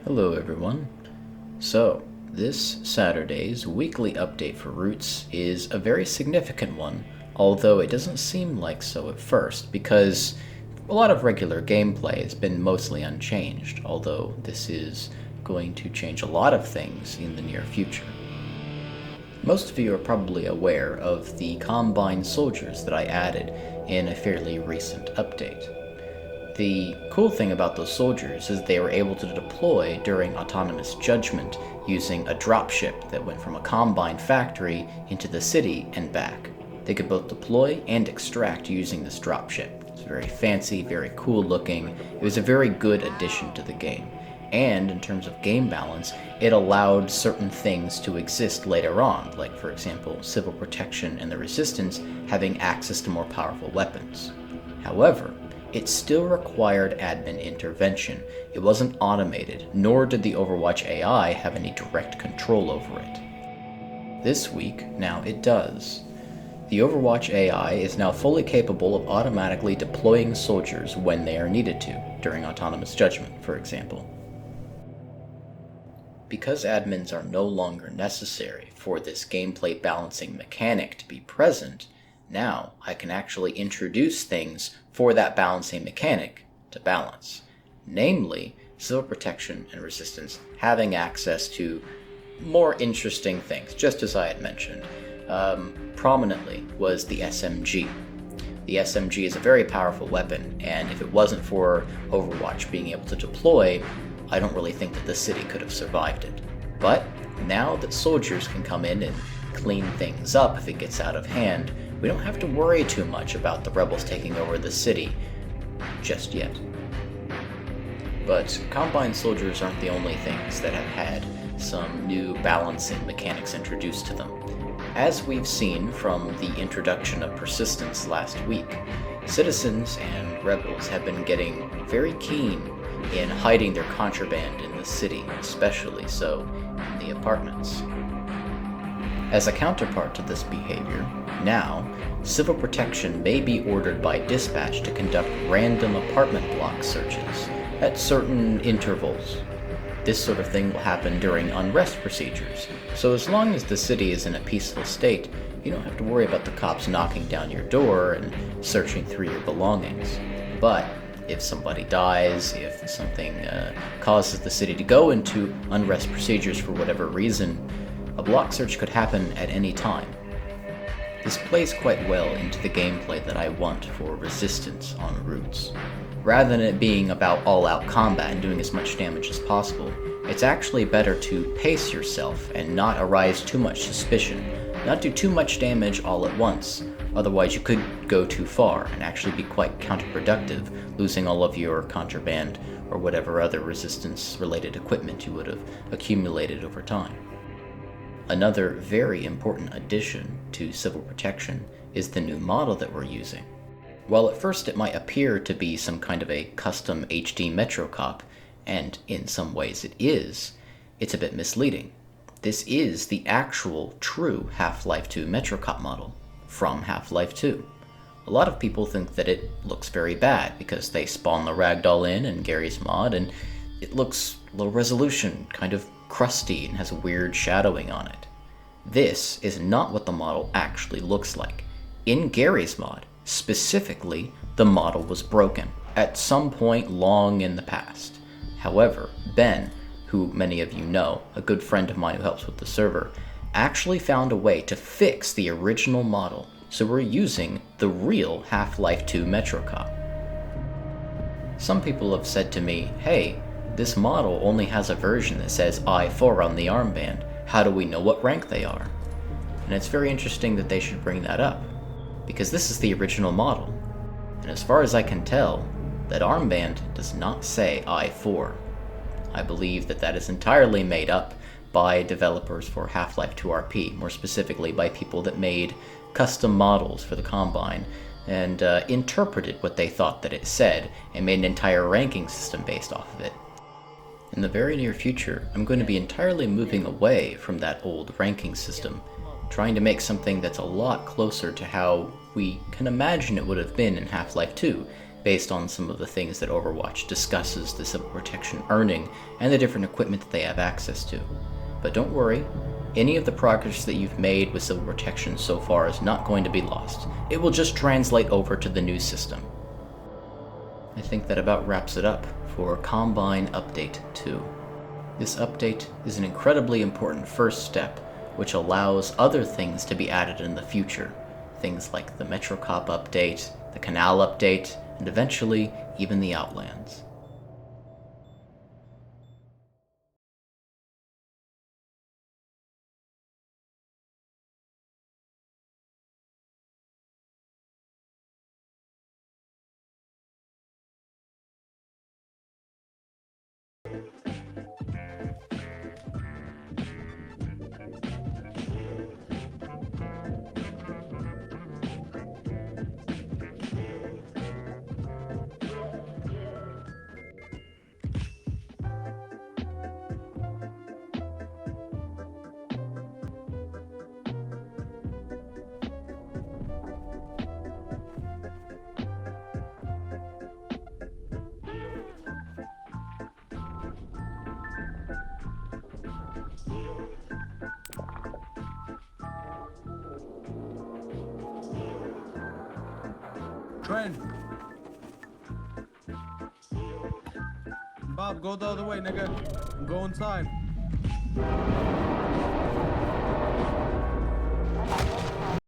Hello everyone. So, this Saturday's weekly update for Roots is a very significant one, although it doesn't seem like so at first, because a lot of regular gameplay has been mostly unchanged, although this is going to change a lot of things in the near future. Most of you are probably aware of the Combine soldiers that I added in a fairly recent update. The cool thing about those soldiers is they were able to deploy during autonomous judgment using a dropship that went from a Combine factory into the city and back. They could both deploy and extract using this dropship. It's very fancy, very cool looking. It was a very good addition to the game. And in terms of game balance, it allowed certain things to exist later on, like for example, Civil Protection and the Resistance having access to more powerful weapons. However, it still required admin intervention. It wasn't automated, nor did the Overwatch AI have any direct control over it. This week, now it does. The Overwatch AI is now fully capable of automatically deploying soldiers when they are needed to, during autonomous judgment, for example. Because admins are no longer necessary for this gameplay balancing mechanic to be present, now I can actually introduce things for that balancing mechanic to balance. Namely, Civil Protection and Resistance having access to more interesting things, just as I had mentioned. Prominently was the SMG. The SMG is a very powerful weapon, and if it wasn't for Overwatch being able to deploy, I don't really think that the city could have survived it. But now that soldiers can come in and clean things up if it gets out of hand, we don't have to worry too much about the rebels taking over the city just yet. But Combine soldiers aren't the only things that have had some new balancing mechanics introduced to them. As we've seen from the introduction of Persistence last week, citizens and rebels have been getting very keen in hiding their contraband in the city, especially so in the apartments. As a counterpart to this behavior, now, Civil Protection may be ordered by dispatch to conduct random apartment block searches at certain intervals. This sort of thing will happen during unrest procedures, so as long as the city is in a peaceful state, you don't have to worry about the cops knocking down your door and searching through your belongings. But if somebody dies, if something causes the city to go into unrest procedures for whatever reason, a block search could happen at any time. This plays quite well into the gameplay that I want for Resistance on Roots. Rather than it being about all-out combat and doing as much damage as possible, it's actually better to pace yourself and not arouse too much suspicion, not do too much damage all at once, otherwise you could go too far and actually be quite counterproductive, losing all of your contraband or whatever other Resistance-related equipment you would have accumulated over time. Another very important addition to Civil Protection is the new model that we're using. While at first it might appear to be some kind of a custom HD Metro Cop, and in some ways it is, it's a bit misleading. This is the actual true Half-Life 2 Metro Cop model from Half-Life 2. A lot of people think that it looks very bad because they spawn the ragdoll in Garry's mod and it looks low resolution, kind of crusty, and has a weird shadowing on it. This is not what the model actually looks like. In Garry's mod, specifically, the model was broken at some point long in the past. However, Ben, who many of you know, a good friend of mine who helps with the server, actually found a way to fix the original model, so we're using the real Half-Life 2 Metro Cop. Some people have said to me, hey, this model only has a version that says I4 on the armband. How do we know what rank they are? And it's very interesting that they should bring that up, because this is the original model. And as far as I can tell, that armband does not say I4. I believe that that is entirely made up by developers for Half-Life 2 RP, more specifically by people that made custom models for the Combine and interpreted what they thought that it said and made an entire ranking system based off of it. In the very near future, I'm going to be entirely moving away from that old ranking system, trying to make something that's a lot closer to how we can imagine it would have been in Half-Life 2, based on some of the things that Overwatch discusses the Civil Protection earning and the different equipment that they have access to. But don't worry, any of the progress that you've made with Civil Protection so far is not going to be lost. It will just translate over to the new system. I think that about wraps it up for Combine Update 2. This update is an incredibly important first step, which allows other things to be added in the future. Things like the MetroCop update, the Canal update, and eventually even the Outlands. Trent. Bob, go the other way, nigga. Go inside.